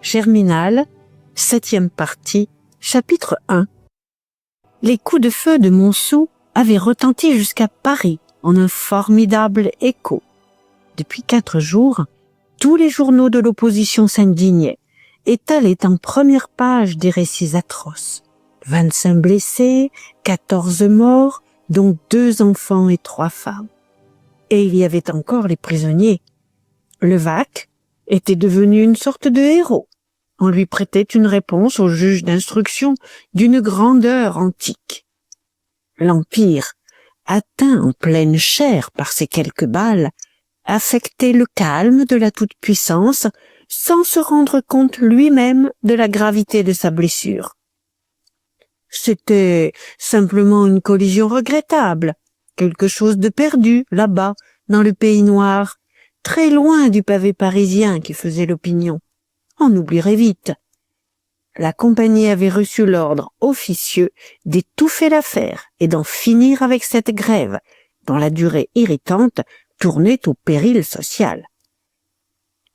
Germinal, 7e partie, chapitre 1. Les coups de feu de Montsou avaient retenti jusqu'à Paris en un formidable écho. Depuis 4 jours, tous les journaux de l'opposition s'indignaient, étalaient en première page des récits atroces. 25 blessés, 14 morts, dont 2 enfants et 3 femmes. Et il y avait encore les prisonniers. Levaque était devenu une sorte de héros. On lui prêtait une réponse au juge d'instruction d'une grandeur antique. L'Empire, atteint en pleine chair par ces quelques balles, affectait le calme de la toute-puissance sans se rendre compte lui-même de la gravité de sa blessure. C'était simplement une collision regrettable, quelque chose de perdu, là-bas, dans le pays noir, très loin du pavé parisien qui faisait l'opinion. On oublierait vite. La compagnie avait reçu l'ordre officieux d'étouffer l'affaire et d'en finir avec cette grève, dont la durée irritante tournait au péril social.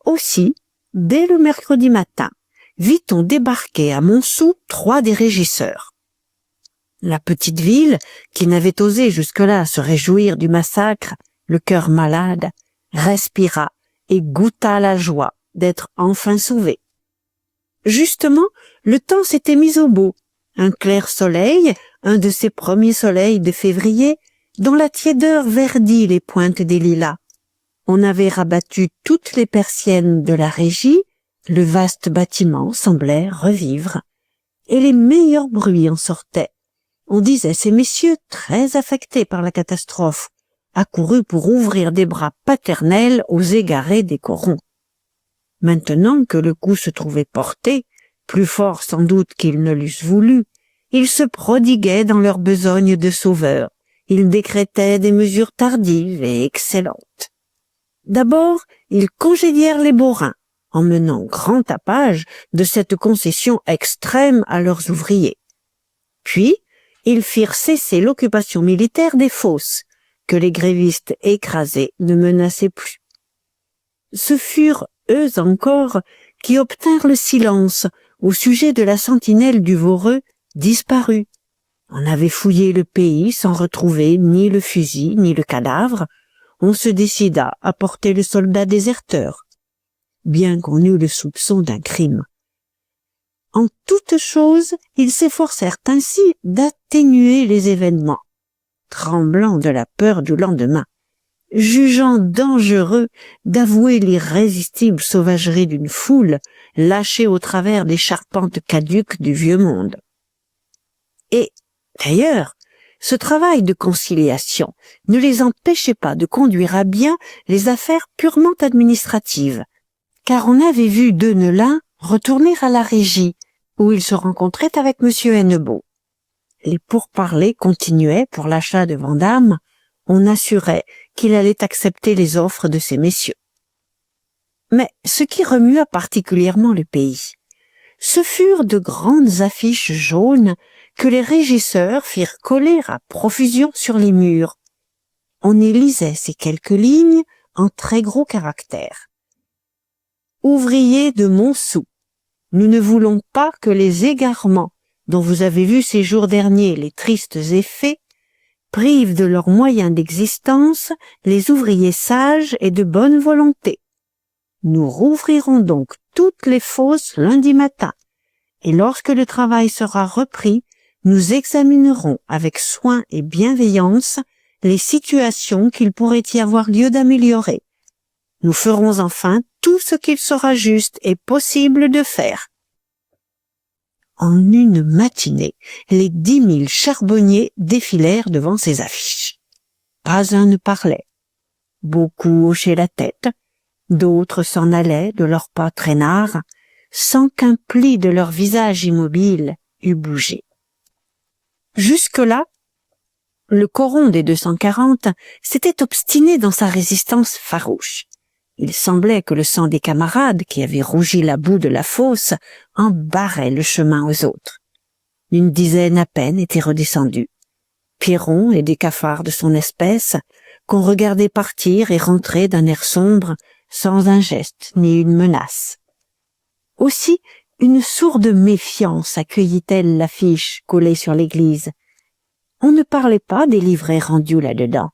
Aussi, dès le mercredi matin, vit-on débarquer à Montsou 3 des régisseurs. La petite ville, qui n'avait osé jusque-là se réjouir du massacre, le cœur malade, respira et goûta la joie d'être enfin sauvée. Justement, le temps s'était mis au beau. Un clair soleil, un de ces premiers soleils de février, dont la tiédeur verdit les pointes des lilas. On avait rabattu toutes les persiennes de la régie, le vaste bâtiment semblait revivre, et les meilleurs bruits en sortaient. On disait ces messieurs, très affectés par la catastrophe, accourus pour ouvrir des bras paternels aux égarés des corons. Maintenant que le coup se trouvait porté, plus fort sans doute qu'ils ne l'eussent voulu, ils se prodiguaient dans leur besogne de sauveurs. Ils décrétaient des mesures tardives et excellentes. D'abord, ils congédièrent les borains, en menant grand tapage de cette concession extrême à leurs ouvriers. Puis, ils firent cesser l'occupation militaire des fosses, que les grévistes écrasés ne menaçaient plus. Ce furent eux encore qui obtinrent le silence au sujet de la sentinelle du Voreux disparue. On avait fouillé le pays sans retrouver ni le fusil ni le cadavre. On se décida à porter le soldat déserteur, bien qu'on eût le soupçon d'un crime. En toute chose, ils s'efforcèrent ainsi d'atténuer les événements, tremblant de la peur du lendemain, jugeant dangereux d'avouer l'irrésistible sauvagerie d'une foule lâchée au travers des charpentes caduques du vieux monde. Et, d'ailleurs, ce travail de conciliation ne les empêchait pas de conduire à bien les affaires purement administratives, car on avait vu Deneulin retourner à la régie, où il se rencontrait avec M. Hennebeau. Les pourparlers continuaient pour l'achat de Vandame. On assurait qu'il allait accepter les offres de ces messieurs. Mais ce qui remua particulièrement le pays, ce furent de grandes affiches jaunes que les régisseurs firent coller à profusion sur les murs. On y lisait ces quelques lignes en très gros caractères. Ouvriers de Montsou, nous ne voulons pas que les égarements dont vous avez vu ces jours derniers les tristes effets privent de leurs moyens d'existence les ouvriers sages et de bonne volonté. Nous rouvrirons donc toutes les fosses lundi matin, et lorsque le travail sera repris, nous examinerons avec soin et bienveillance les situations qu'il pourrait y avoir lieu d'améliorer. Nous ferons enfin tout ce qu'il sera juste et possible de faire. En une matinée, les 10 000 charbonniers défilèrent devant ces affiches. Pas un ne parlait. Beaucoup hochaient la tête, d'autres s'en allaient de leurs pas traînards, sans qu'un pli de leur visage immobile eût bougé. Jusque-là, le coron des 240 s'était obstiné dans sa résistance farouche. Il semblait que le sang des camarades qui avaient rougi la boue de la fosse en barrait le chemin aux autres. Une dizaine à peine étaient redescendus. Pierron et des cafards de son espèce, qu'on regardait partir et rentrer d'un air sombre, sans un geste ni une menace. Aussi, une sourde méfiance accueillit-elle l'affiche collée sur l'église. On ne parlait pas des livrets rendus là-dedans.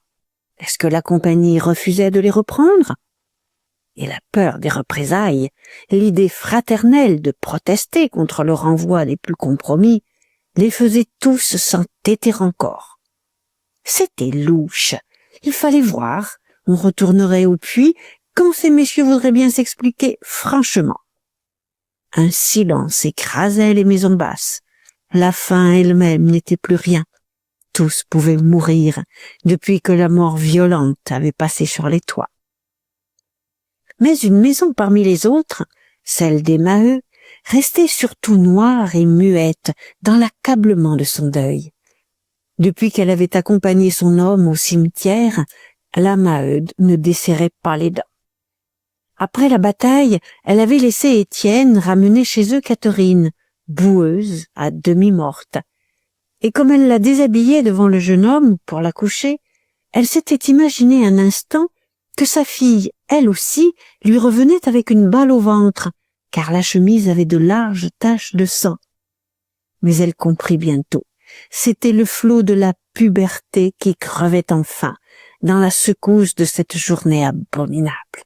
Est-ce que la compagnie refusait de les reprendre? Et la peur des représailles, l'idée fraternelle de protester contre le renvoi des plus compromis, les faisait tous s'entêter encore. C'était louche. Il fallait voir. On retournerait au puits quand ces messieurs voudraient bien s'expliquer franchement. Un silence écrasait les maisons basses. La faim elle-même n'était plus rien. Tous pouvaient mourir depuis que la mort violente avait passé sur les toits. Mais une maison parmi les autres, celle des Maheu, restait surtout noire et muette dans l'accablement de son deuil. Depuis qu'elle avait accompagné son homme au cimetière, la Maheude ne desserrait pas les dents. Après la bataille, elle avait laissé Étienne ramener chez eux Catherine, boueuse, à demi morte. Et comme elle la déshabillait devant le jeune homme pour la coucher, elle s'était imaginé un instant que sa fille, elle aussi, lui revenait avec une balle au ventre, car la chemise avait de larges taches de sang. Mais elle comprit bientôt. C'était le flot de la puberté qui crevait enfin dans la secousse de cette journée abominable.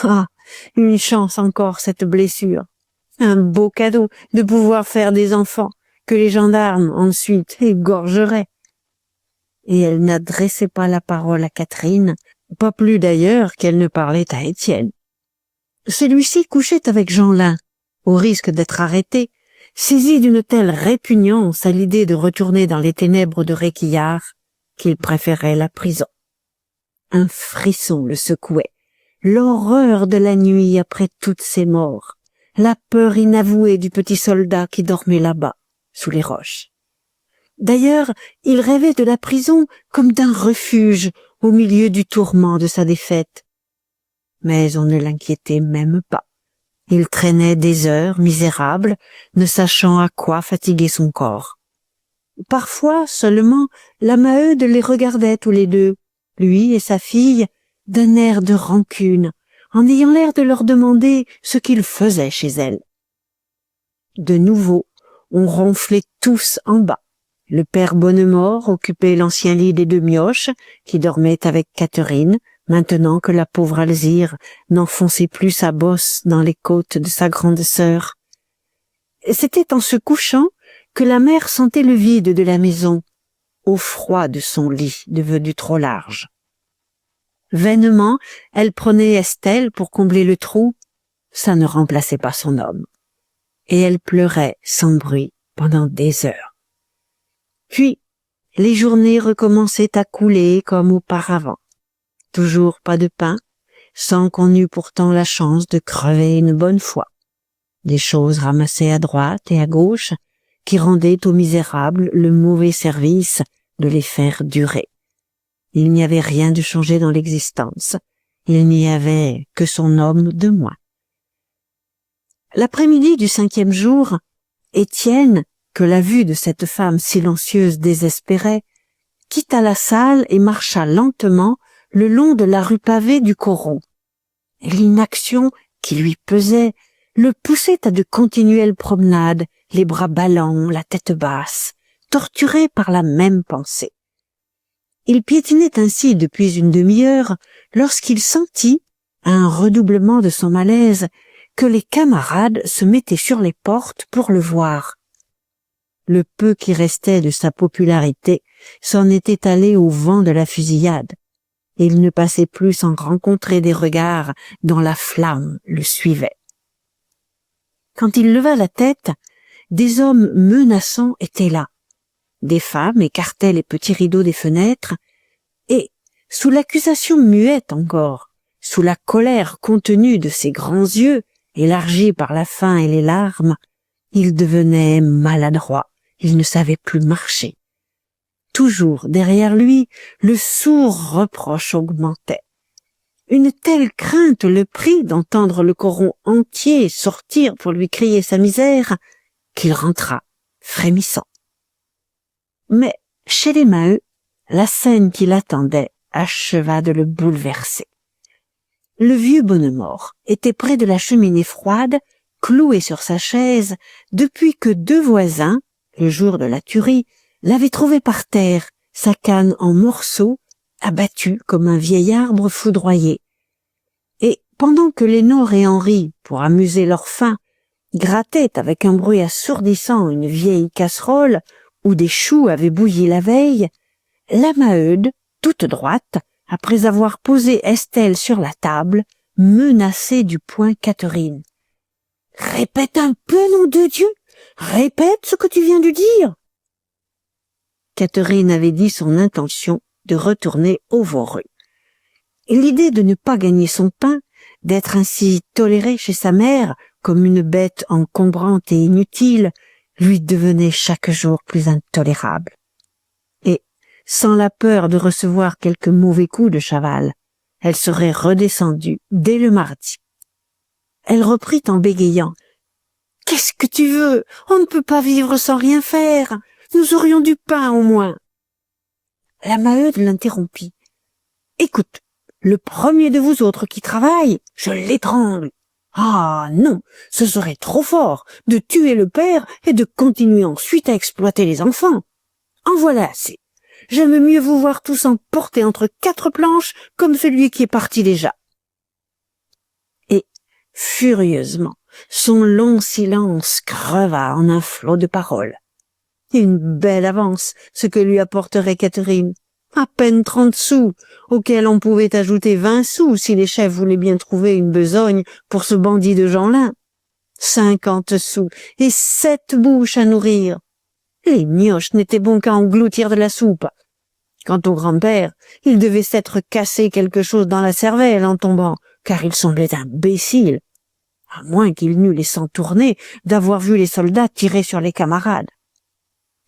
Ah, une chance encore, cette blessure. Un beau cadeau de pouvoir faire des enfants que les gendarmes ensuite égorgeraient. Et elle n'adressait pas la parole à Catherine, pas plus d'ailleurs qu'elle ne parlait à Étienne. Celui-ci couchait avec Jeanlin, au risque d'être arrêté, saisi d'une telle répugnance à l'idée de retourner dans les ténèbres de Réquillart qu'il préférait la prison. Un frisson le secouait, l'horreur de la nuit après toutes ces morts, la peur inavouée du petit soldat qui dormait là-bas, sous les roches. D'ailleurs, il rêvait de la prison comme d'un refuge au milieu du tourment de sa défaite. Mais on ne l'inquiétait même pas. Il traînait des heures misérables, ne sachant à quoi fatiguer son corps. Parfois seulement, la Maheude les regardait tous les deux, lui et sa fille, d'un air de rancune, en ayant l'air de leur demander ce qu'ils faisaient chez elle. De nouveau, on ronflait tous en bas. Le père Bonnemort occupait l'ancien lit des deux mioches, qui dormaient avec Catherine, maintenant que la pauvre Alzire n'enfonçait plus sa bosse dans les côtes de sa grande sœur. C'était en se couchant que la mère sentait le vide de la maison, au froid de son lit devenu trop large. Vainement, elle prenait Estelle pour combler le trou, ça ne remplaçait pas son homme. Et elle pleurait sans bruit pendant des heures. Puis, les journées recommençaient à couler comme auparavant. Toujours pas de pain, sans qu'on eût pourtant la chance de crever une bonne fois. Des choses ramassées à droite et à gauche, qui rendaient aux misérables le mauvais service de les faire durer. Il n'y avait rien de changé dans l'existence. Il n'y avait que son homme de moins. L'après-midi du 5e jour, Étienne, que la vue de cette femme silencieuse désespérait, quitta la salle et marcha lentement le long de la rue pavée du Coron. L'inaction qui lui pesait le poussait à de continuelles promenades, les bras ballants, la tête basse, torturé par la même pensée. Il piétinait ainsi depuis une demi-heure lorsqu'il sentit, à un redoublement de son malaise, que les camarades se mettaient sur les portes pour le voir. Le peu qui restait de sa popularité s'en était allé au vent de la fusillade, et il ne passait plus sans rencontrer des regards dont la flamme le suivait. Quand il leva la tête, des hommes menaçants étaient là. Des femmes écartaient les petits rideaux des fenêtres, et, sous l'accusation muette encore, sous la colère contenue de ses grands yeux, élargis par la faim et les larmes, il devenait maladroit, il ne savait plus marcher. Toujours derrière lui, le sourd reproche augmentait. Une telle crainte le prit d'entendre le coron entier sortir pour lui crier sa misère, qu'il rentra, frémissant. Mais, chez les Maheu, la scène qui l'attendait acheva de le bouleverser. Le vieux Bonnemort était près de la cheminée froide, cloué sur sa chaise depuis que deux voisins, le jour de la tuerie, l'avaient trouvé par terre, sa canne en morceaux, abattu comme un vieil arbre foudroyé. Et pendant que Lénore et Henri, pour amuser leur faim, grattaient avec un bruit assourdissant une vieille casserole où des choux avaient bouilli la veille, la Maheude, toute droite, après avoir posé Estelle sur la table, menaçait du poing Catherine. « Répète un peu, nom de Dieu! Répète ce que tu viens de dire !» Catherine avait dit son intention de retourner au Voreux. L'idée de ne pas gagner son pain, d'être ainsi tolérée chez sa mère comme une bête encombrante et inutile, lui devenait chaque jour plus intolérable. Et, sans la peur de recevoir quelques mauvais coups de Chaval, elle serait redescendue dès le mardi. Elle reprit en bégayant. « Qu'est-ce que tu veux? On ne peut pas vivre sans rien faire. Nous aurions du pain au moins. » La Maheude l'interrompit. « Écoute, le premier de vous autres qui travaille, je l'étrangle. Ah non, ce serait trop fort de tuer le père et de continuer ensuite à exploiter les enfants. En voilà assez. J'aime mieux vous voir tous emportés entre quatre planches comme celui qui est parti déjà. » Et, furieusement, son long silence creva en un flot de paroles. Une belle avance, ce que lui apporterait Catherine. À peine 30 sous, auxquels on pouvait ajouter 20 sous si les chefs voulaient bien trouver une besogne pour ce bandit de Jeanlin. 50 sous et 7 bouches à nourrir. Les mioches n'étaient bons qu'à engloutir de la soupe. Quant au grand-père, il devait s'être cassé quelque chose dans la cervelle en tombant, car il semblait imbécile, à moins qu'il n'eût les sangs tournés d'avoir vu les soldats tirer sur les camarades.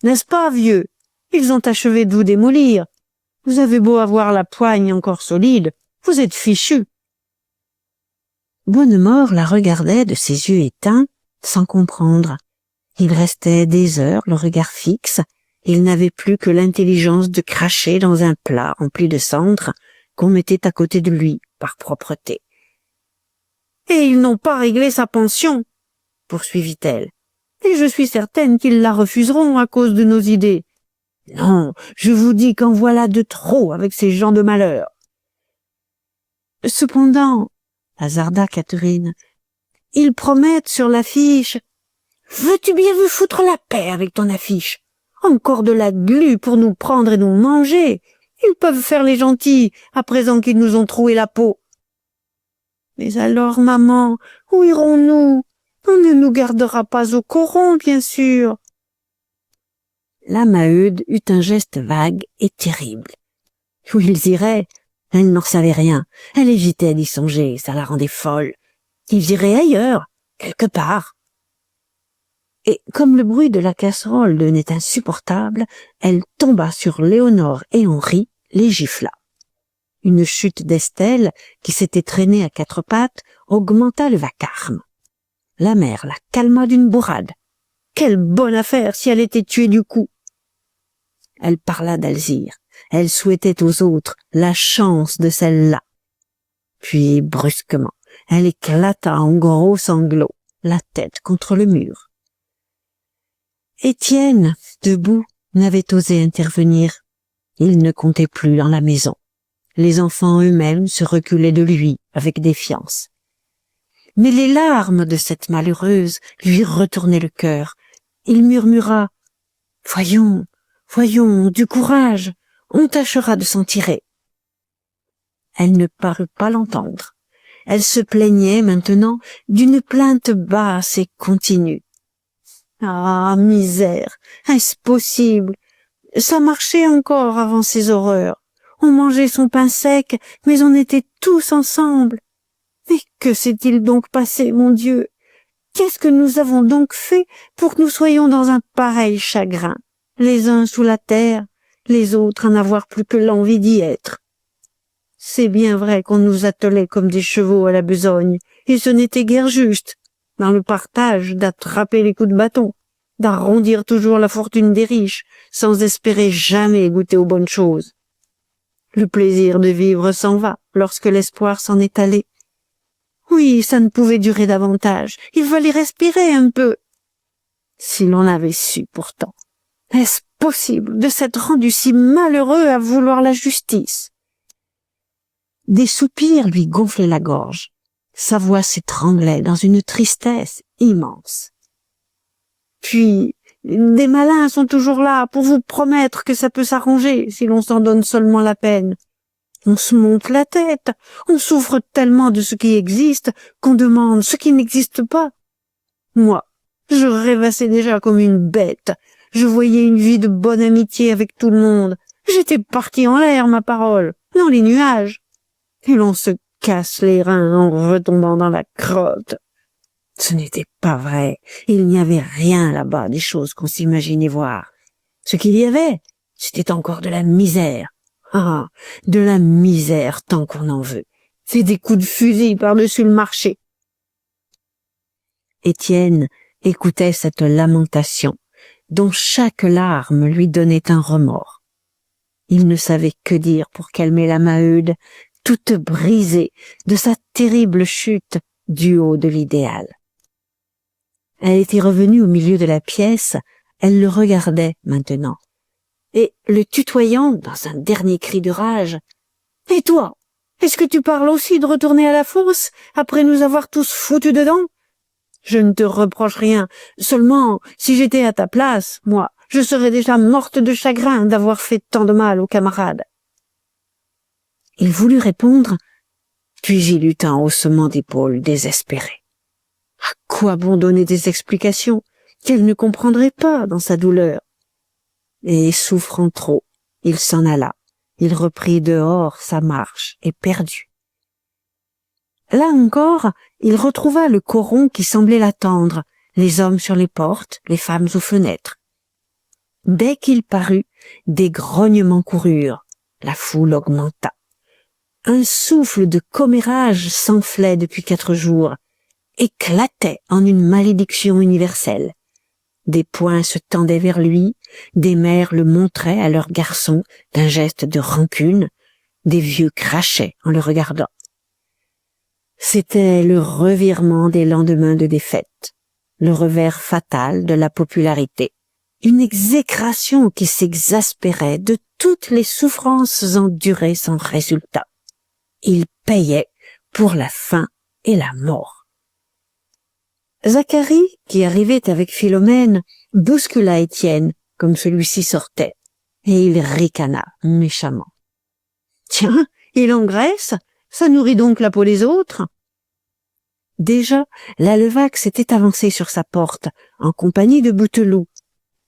N'est-ce pas, vieux? Ils ont achevé de vous démolir. Vous avez beau avoir la poigne encore solide, vous êtes fichu. Bonnemort la regardait de ses yeux éteints, sans comprendre. Il restait des heures, le regard fixe. Il n'avait plus que l'intelligence de cracher dans un plat empli de cendres qu'on mettait à côté de lui, par propreté. « Et ils n'ont pas réglé sa pension, » poursuivit-elle. « Et je suis certaine qu'ils la refuseront à cause de nos idées. Non, je vous dis qu'en voilà de trop avec ces gens de malheur. » Cependant, hasarda Catherine, ils promettent sur l'affiche. Veux-tu bien vous foutre la paix avec ton affiche? Encore de la glu pour nous prendre et nous manger. Ils peuvent faire les gentils à présent qu'ils nous ont troué la peau. Mais alors, maman, où irons-nous? On ne nous gardera pas au coron, bien sûr. La Maheude eut un geste vague et terrible. Où ils iraient? Elle n'en savait rien. Elle évitait d'y songer, ça la rendait folle. Ils iraient ailleurs, quelque part. Et comme le bruit de la casserole devenait insupportable, elle tomba sur Lénore et Henri, les gifla. Une chute d'Estelle, qui s'était traînée à quatre pattes, augmenta le vacarme. La mère la calma d'une bourrade. Quelle bonne affaire si elle était tuée du coup! Elle parla d'Alzire. Elle souhaitait aux autres la chance de celle-là. Puis, brusquement, elle éclata en gros sanglots, la tête contre le mur. Étienne, debout, n'avait osé intervenir. Il ne comptait plus dans la maison. Les enfants eux-mêmes se reculaient de lui avec défiance. Mais les larmes de cette malheureuse lui retournaient le cœur. Il murmura « Voyons, voyons, du courage, on tâchera de s'en tirer. » Elle ne parut pas l'entendre. Elle se plaignait maintenant d'une plainte basse et continue. « Ah, misère, est-ce possible? Ça marchait encore avant ces horreurs. On mangeait son pain sec, mais on était tous ensemble. Mais que s'est-il donc passé, mon Dieu? Qu'est-ce que nous avons donc fait pour que nous soyons dans un pareil chagrin, les uns sous la terre, les autres à n'avoir plus que l'envie d'y être? C'est bien vrai qu'on nous attelait comme des chevaux à la besogne, et ce n'était guère juste, dans le partage, d'attraper les coups de bâton, d'arrondir toujours la fortune des riches, sans espérer jamais goûter aux bonnes choses. Le plaisir de vivre s'en va lorsque l'espoir s'en est allé. Oui, ça ne pouvait durer davantage. Il fallait respirer un peu. Si l'on avait su pourtant. Est-ce possible de s'être rendu si malheureux à vouloir la justice? Des soupirs lui gonflaient la gorge. Sa voix s'étranglait dans une tristesse immense. Puis, des malins sont toujours là pour vous promettre que ça peut s'arranger si l'on s'en donne seulement la peine. On se monte la tête, on souffre tellement de ce qui existe qu'on demande ce qui n'existe pas. Moi, je rêvassais déjà comme une bête. Je voyais une vie de bonne amitié avec tout le monde. J'étais parti en l'air, ma parole, dans les nuages. Et l'on se casse les reins en retombant dans la crotte. Ce n'était pas vrai. Il n'y avait rien là-bas des choses qu'on s'imaginait voir. Ce qu'il y avait, c'était encore de la misère. Ah, de la misère tant qu'on en veut. C'est des coups de fusil par-dessus le marché. Étienne écoutait cette lamentation, dont chaque larme lui donnait un remords. Il ne savait que dire pour calmer la Maheude, toute brisée de sa terrible chute du haut de l'idéal. Elle était revenue au milieu de la pièce, elle le regardait maintenant, et le tutoyant dans un dernier cri de rage. « Et toi, est-ce que tu parles aussi de retourner à la fosse, après nous avoir tous foutus dedans? Je ne te reproche rien, seulement, si j'étais à ta place, moi, je serais déjà morte de chagrin d'avoir fait tant de mal aux camarades. » Il voulut répondre, puis il eut un haussement d'épaules désespéré. À quoi bon donner des explications qu'elle ne comprendrait pas dans sa douleur? Et souffrant trop, il s'en alla. Il reprit dehors sa marche, éperdu. Là encore, il retrouva le coron qui semblait l'attendre, les hommes sur les portes, les femmes aux fenêtres. Dès qu'il parut, des grognements coururent, la foule augmenta. Un souffle de commérage s'enflait depuis 4 jours, éclatait en une malédiction universelle. Des poings se tendaient vers lui, des mères le montraient à leurs garçons d'un geste de rancune, des vieux crachaient en le regardant. C'était le revirement des lendemains de défaite, le revers fatal de la popularité, une exécration qui s'exaspérait de toutes les souffrances endurées sans résultat. Il payait pour la faim et la mort. Zacharie, qui arrivait avec Philomène, bouscula Étienne comme celui-ci sortait, et il ricana méchamment. « Tiens, il engraisse, ça nourrit donc la peau des autres ?» Déjà, la Levaque s'était avancée sur sa porte, en compagnie de Bouteloup.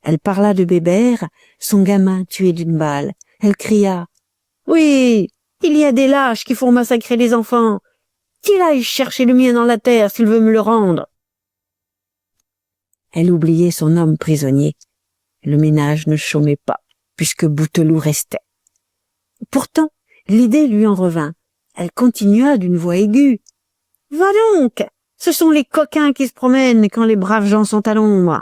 Elle parla de Bébert, son gamin tué d'une balle. Elle cria « Oui, il y a des lâches qui font massacrer les enfants. Qu'il aille chercher le mien dans la terre s'il veut me le rendre. » Elle oubliait son homme prisonnier. Le ménage ne chômait pas, puisque Bouteloup restait. Pourtant, l'idée lui en revint. Elle continua d'une voix aiguë. « Va donc! Ce sont les coquins qui se promènent quand les braves gens sont à l'ombre. »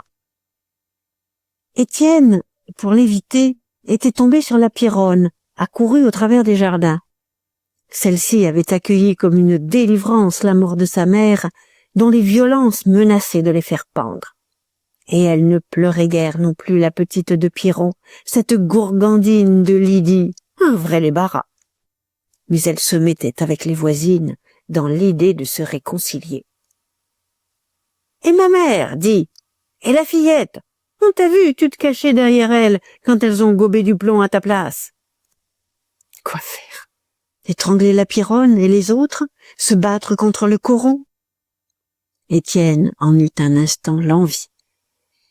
Étienne, pour l'éviter, était tombé sur la Pierronne, accouru au travers des jardins. Celle-ci avait accueilli comme une délivrance la mort de sa mère, dont les violences menaçaient de les faire pendre. Et elle ne pleurait guère non plus, la petite de Pierron, cette gourgandine de Lydie, un vrai lébarat. Mais elle se mettait avec les voisines dans l'idée de se réconcilier. « Et ma mère, dit, et la fillette, on t'a vu, tu te cachais derrière elle quand elles ont gobé du plomb à ta place. » Quoi faire? Étrangler la Pierronne et les autres? Se battre contre le coron? Étienne en eut un instant l'envie.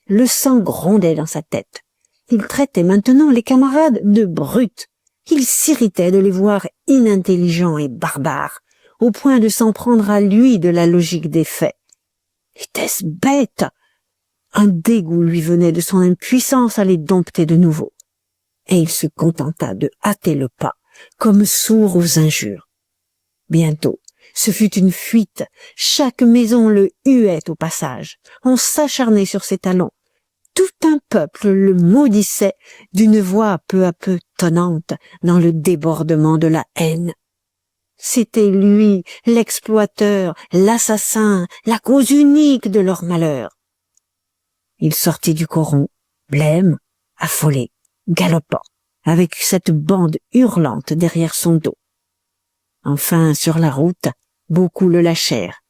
Le sang grondait dans sa tête. Il traitait maintenant les camarades de brutes. Il s'irritait de les voir inintelligents et barbares, au point de s'en prendre à lui de la logique des faits. Était-ce bête? Un dégoût lui venait de son impuissance à les dompter de nouveau. Et il se contenta de hâter le pas, comme sourd aux injures. Bientôt, ce fut une fuite. Chaque maison le huait au passage. On s'acharnait sur ses talons. Tout un peuple le maudissait d'une voix peu à peu tonnante dans le débordement de la haine. C'était lui, l'exploiteur, l'assassin, la cause unique de leur malheur. Il sortit du coron, blême, affolé, galopant, avec cette bande hurlante derrière son dos. Enfin, sur la route, beaucoup le lâchèrent,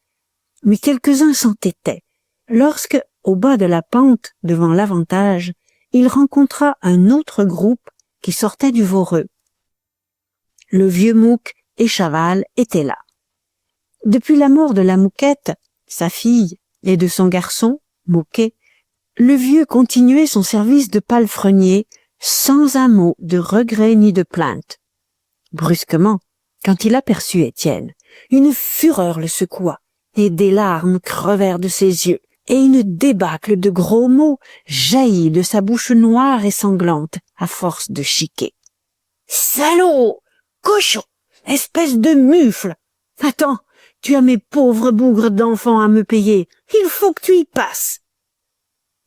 mais quelques-uns s'entêtaient, lorsque, au bas de la pente, devant l'avantage, il rencontra un autre groupe qui sortait du Voreux. Le vieux Mouque et Chaval étaient là. Depuis la mort de la Mouquette, sa fille, et de son garçon, Mouquet, le vieux continuait son service de palefrenier sans un mot de regret ni de plainte. Brusquement, quand il aperçut Étienne, une fureur le secoua, et des larmes crevèrent de ses yeux, et une débâcle de gros mots jaillit de sa bouche noire et sanglante, à force de chiquer. « Salaud! Cochon! Espèce de mufle! Attends, tu as mes pauvres bougres d'enfants à me payer, il faut que tu y passes !»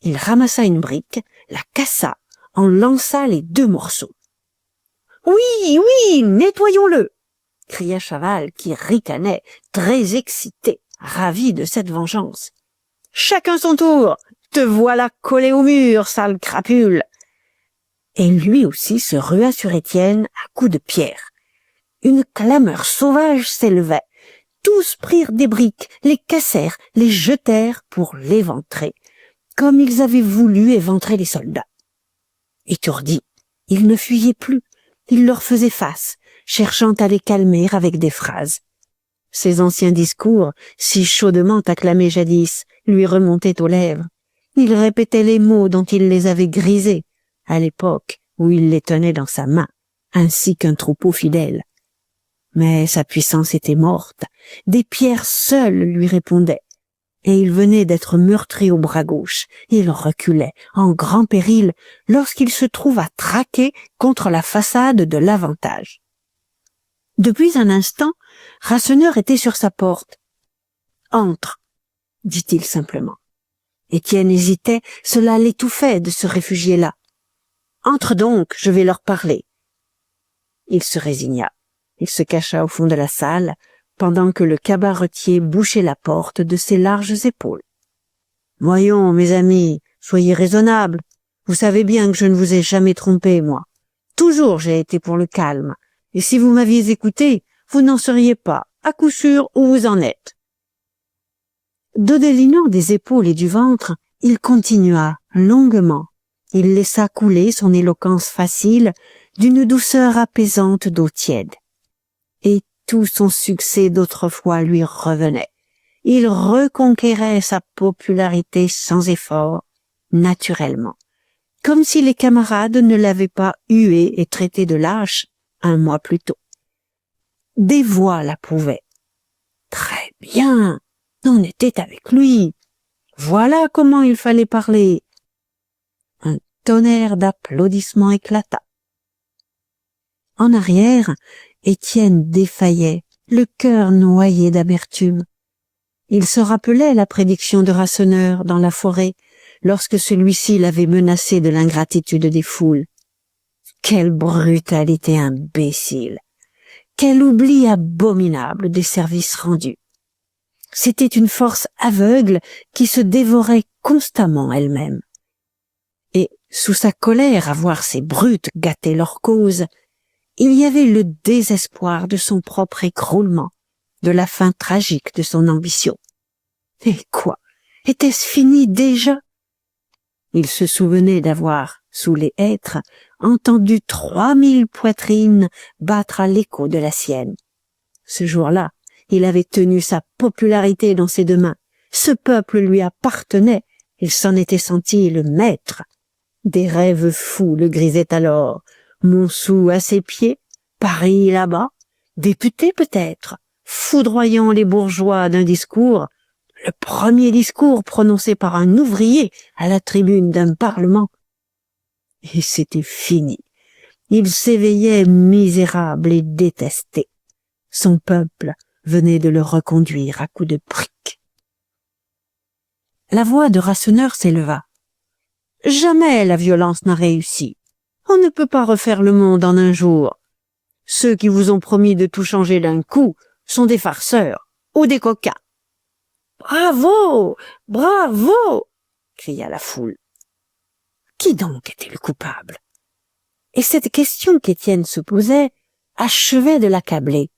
Il ramassa une brique, la cassa, en lança les 2 morceaux. « Oui, oui, nettoyons-le !» cria Chaval, qui ricanait, très excité, ravi de cette vengeance. « Chacun son tour! Te voilà collé au mur, sale crapule !» Et lui aussi se rua sur Étienne à coups de pierre. Une clameur sauvage s'élevait. Tous prirent des briques, les cassèrent, les jetèrent pour l'éventrer, comme ils avaient voulu éventrer les soldats. Étourdis, ils ne fuyaient plus, il leur faisait face, cherchant à les calmer avec des phrases. Ses anciens discours, si chaudement acclamés jadis, lui remontaient aux lèvres. Il répétait les mots dont il les avait grisés, à l'époque où il les tenait dans sa main, ainsi qu'un troupeau fidèle. Mais sa puissance était morte, des pierres seules lui répondaient, et il venait d'être meurtri au bras gauche. Il reculait, en grand péril, lorsqu'il se trouva traqué contre la façade de l'avantage. Depuis un instant, Rasseneur était sur sa porte. « Entre », dit-il simplement. Étienne hésitait, cela l'étouffait de se réfugier là. « Entre donc, je vais leur parler. » Il se résigna. Il se cacha au fond de la salle, pendant que le cabaretier bouchait la porte de ses larges épaules. « Voyons, mes amis, soyez raisonnables. Vous savez bien que je ne vous ai jamais trompé, moi. Toujours j'ai été pour le calme. Et si vous m'aviez écouté, vous n'en seriez pas, à coup sûr, où vous en êtes. » Dodelinant des épaules et du ventre, il continua longuement. Il laissa couler son éloquence facile d'une douceur apaisante d'eau tiède. Et tout son succès d'autrefois lui revenait. Il reconquérait sa popularité sans effort, naturellement, comme si les camarades ne l'avaient pas hué et traité de lâche 1 mois plus tôt. Des voix l'approuvaient. Très bien, on était avec lui. Voilà comment il fallait parler. Un tonnerre d'applaudissements éclata. En arrière, Étienne défaillait, le cœur noyé d'amertume. Il se rappelait la prédiction de Rasseneur dans la forêt, lorsque celui-ci l'avait menacé de l'ingratitude des foules. Quelle brutalité imbécile! Quel oubli abominable des services rendus! C'était une force aveugle qui se dévorait constamment elle-même. Et, sous sa colère à voir ces brutes gâter leur cause, il y avait le désespoir de son propre écroulement, de la fin tragique de son ambition. Et quoi? Était-ce fini déjà? Il se souvenait d'avoir, sous les hêtres, entendu 3000 poitrines battre à l'écho de la sienne. Ce jour-là, il avait tenu sa popularité dans ses 2 mains. Ce peuple lui appartenait, il s'en était senti le maître. Des rêves fous le grisaient alors. Montsou à ses pieds, Paris là-bas, député peut-être, foudroyant les bourgeois d'un discours, le premier discours prononcé par un ouvrier à la tribune d'un parlement. Et c'était fini. Il s'éveillait misérable et détesté. Son peuple venait de le reconduire à coups de briques. La voix de Rasseneur s'éleva. Jamais la violence n'a réussi. On ne peut pas refaire le monde en un jour. Ceux qui vous ont promis de tout changer d'un coup sont des farceurs ou des coquins. « Bravo! Bravo !» cria la foule. Qui donc était le coupable? Et cette question qu'Étienne se posait achevait de l'accabler.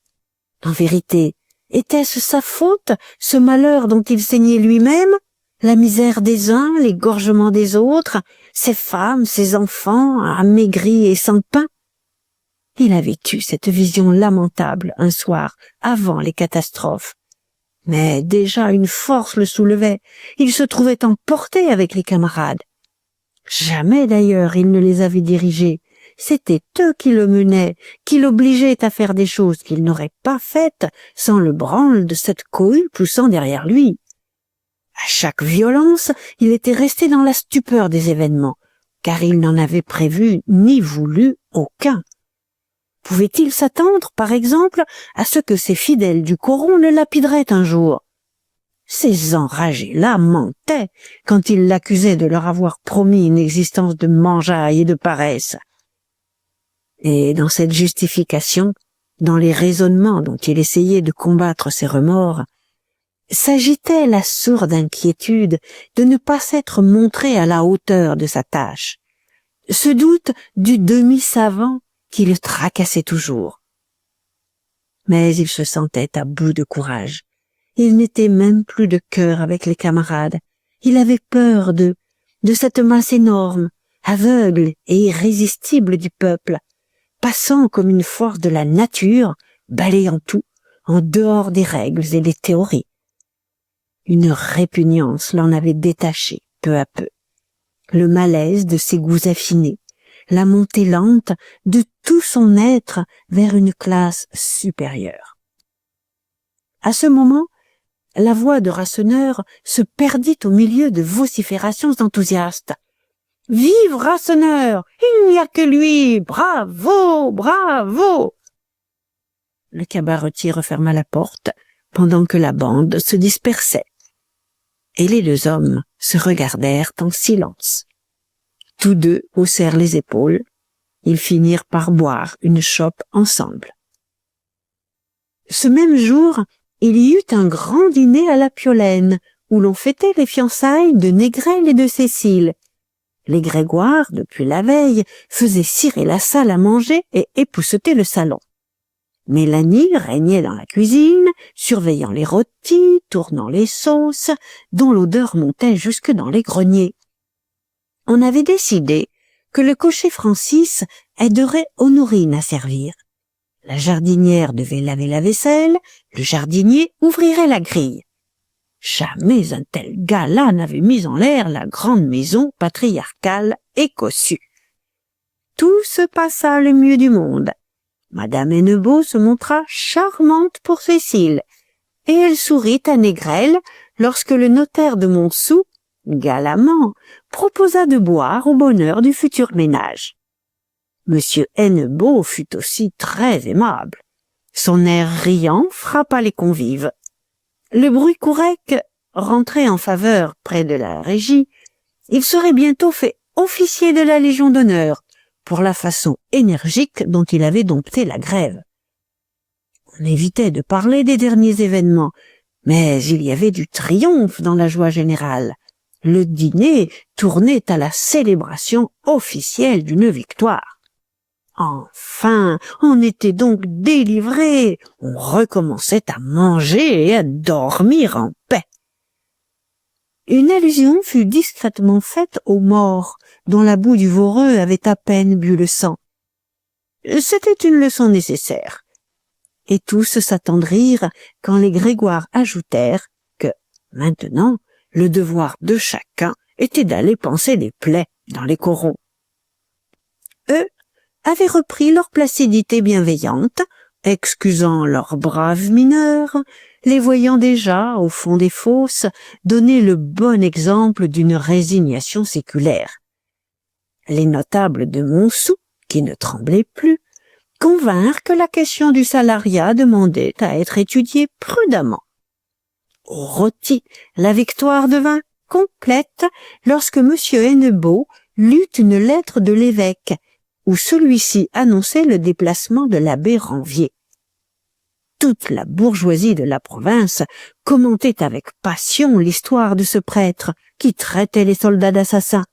En vérité, était-ce sa faute, ce malheur dont il saignait lui-même, la misère des uns, l'égorgement des autres, ses femmes, ses enfants, amaigris et sans pain? Il avait eu cette vision lamentable un soir, avant les catastrophes. Mais déjà une force le soulevait, il se trouvait emporté avec les camarades. Jamais d'ailleurs il ne les avait dirigés, c'étaient eux qui le menaient, qui l'obligeaient à faire des choses qu'il n'aurait pas faites sans le branle de cette cohue poussant derrière lui. À chaque violence, il était resté dans la stupeur des événements, car il n'en avait prévu ni voulu aucun. Pouvait-il s'attendre, par exemple, à ce que ces fidèles du coron le lapideraient un jour? Ces enragés-là mentaient quand il l'accusait de leur avoir promis une existence de mangeaille et de paresse. Et dans cette justification, dans les raisonnements dont il essayait de combattre ses remords, s'agitait la sourde inquiétude de ne pas s'être montré à la hauteur de sa tâche, ce doute du demi-savant qui le tracassait toujours. Mais il se sentait à bout de courage. Il n'était même plus de cœur avec les camarades. Il avait peur de cette masse énorme, aveugle et irrésistible du peuple, passant comme une force de la nature, balayant tout, en dehors des règles et des théories. Une répugnance l'en avait détaché peu à peu. Le malaise de ses goûts affinés, la montée lente de tout son être vers une classe supérieure. À ce moment, la voix de Rasseneur se perdit au milieu de vociférations enthousiastes. « Vive Rasseneur! Il n'y a que lui! Bravo! Bravo !» Le cabaretier referma la porte pendant que la bande se dispersait. Et les deux hommes se regardèrent en silence. Tous deux haussèrent les épaules. Ils finirent par boire une chope ensemble. Ce même jour, il y eut un grand dîner à la Piolaine, où l'on fêtait les fiançailles de Négrel et de Cécile. Les Grégoire, depuis la veille, faisaient cirer la salle à manger et épousseter le salon. Mélanie régnait dans la cuisine, surveillant les rôtis, tournant les sauces, dont l'odeur montait jusque dans les greniers. On avait décidé que le cocher Francis aiderait Honorine à servir. La jardinière devait laver la vaisselle, le jardinier ouvrirait la grille. Jamais un tel gala n'avait mis en l'air la grande maison patriarcale et cossue. Tout se passa le mieux du monde. Madame Hennebeau se montra charmante pour Cécile, et elle sourit à Négrel lorsque le notaire de Montsou, galamment, proposa de boire au bonheur du futur ménage. Monsieur Hennebeau fut aussi très aimable. Son air riant frappa les convives. Le bruit courait que, rentré en faveur près de la régie, il serait bientôt fait officier de la Légion d'honneur, pour la façon énergique dont il avait dompté la grève. On évitait de parler des derniers événements, mais il y avait du triomphe dans la joie générale. Le dîner tournait à la célébration officielle d'une victoire. Enfin, on était donc délivrés, on recommençait à manger et à dormir en paix. Une allusion fut discrètement faite aux morts, dont la boue du Voreux avait à peine bu le sang. C'était une leçon nécessaire. Et tous s'attendrirent quand les Grégoire ajoutèrent que, maintenant, le devoir de chacun était d'aller panser les plaies dans les corons. Eux avaient repris leur placidité bienveillante, excusant leurs braves mineurs, les voyant déjà, au fond des fosses, donner le bon exemple d'une résignation séculaire. Les notables de Montsou, qui ne tremblaient plus, convinrent que la question du salariat demandait à être étudiée prudemment. Au rôti, la victoire devint complète lorsque M. Hennebeau lut une lettre de l'évêque, où celui-ci annonçait le déplacement de l'abbé Ranvier. Toute la bourgeoisie de la province commentait avec passion l'histoire de ce prêtre qui traitait les soldats d'assassins.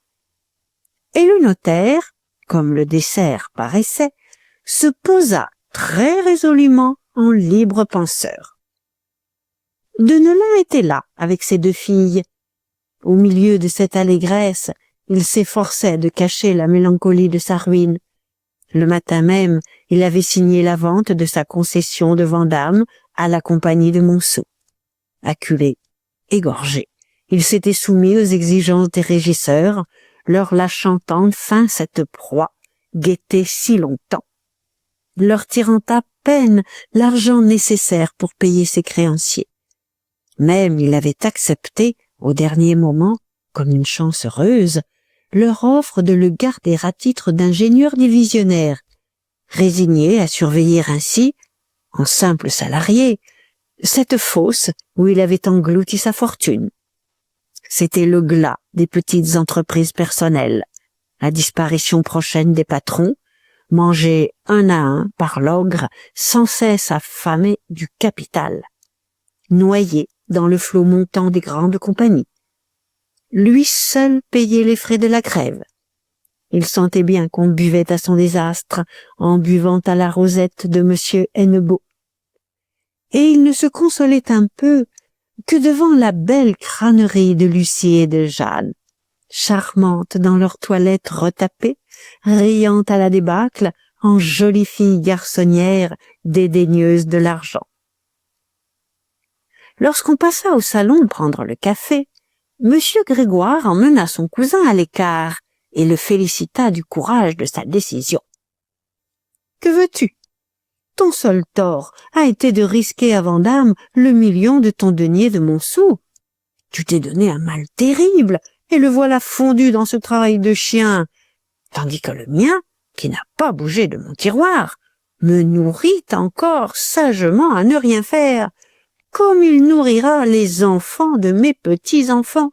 Et le notaire, comme le dessert paraissait, se posa très résolument en libre penseur. Deneulin était là avec ses 2 filles. Au milieu de cette allégresse, il s'efforçait de cacher la mélancolie de sa ruine. Le matin même, il avait signé la vente de sa concession de Vandame à la compagnie de Monceau. Acculé, égorgé, il s'était soumis aux exigences des régisseurs, leur lâchant enfin cette proie, guettée si longtemps, leur tirant à peine l'argent nécessaire pour payer ses créanciers. Même il avait accepté, au dernier moment, comme une chance heureuse, leur offre de le garder à titre d'ingénieur divisionnaire, résigné à surveiller ainsi, en simple salarié, cette fosse où il avait englouti sa fortune. C'était le glas des petites entreprises personnelles, la disparition prochaine des patrons, mangés un à un par l'ogre sans cesse affamé du capital, noyé dans le flot montant des grandes compagnies. Lui seul payait les frais de la grève. Il sentait bien qu'on buvait à son désastre en buvant à la rosette de M. Hennebeau. Et il ne se consolait un peu que devant la belle crânerie de Lucie et de Jeanne, charmantes dans leurs toilettes retapées, riant à la débâcle en jolies filles garçonnières dédaigneuses de l'argent. Lorsqu'on passa au salon prendre le café, Monsieur Grégoire emmena son cousin à l'écart et le félicita du courage de sa décision. « Que veux-tu? Ton seul tort a été de risquer à Vandame le million de ton denier de Monceau. Tu t'es donné un mal terrible et le voilà fondu dans ce travail de chien, tandis que le mien, qui n'a pas bougé de mon tiroir, me nourrit encore sagement à ne rien faire, comme il nourrira les enfants de mes petits-enfants.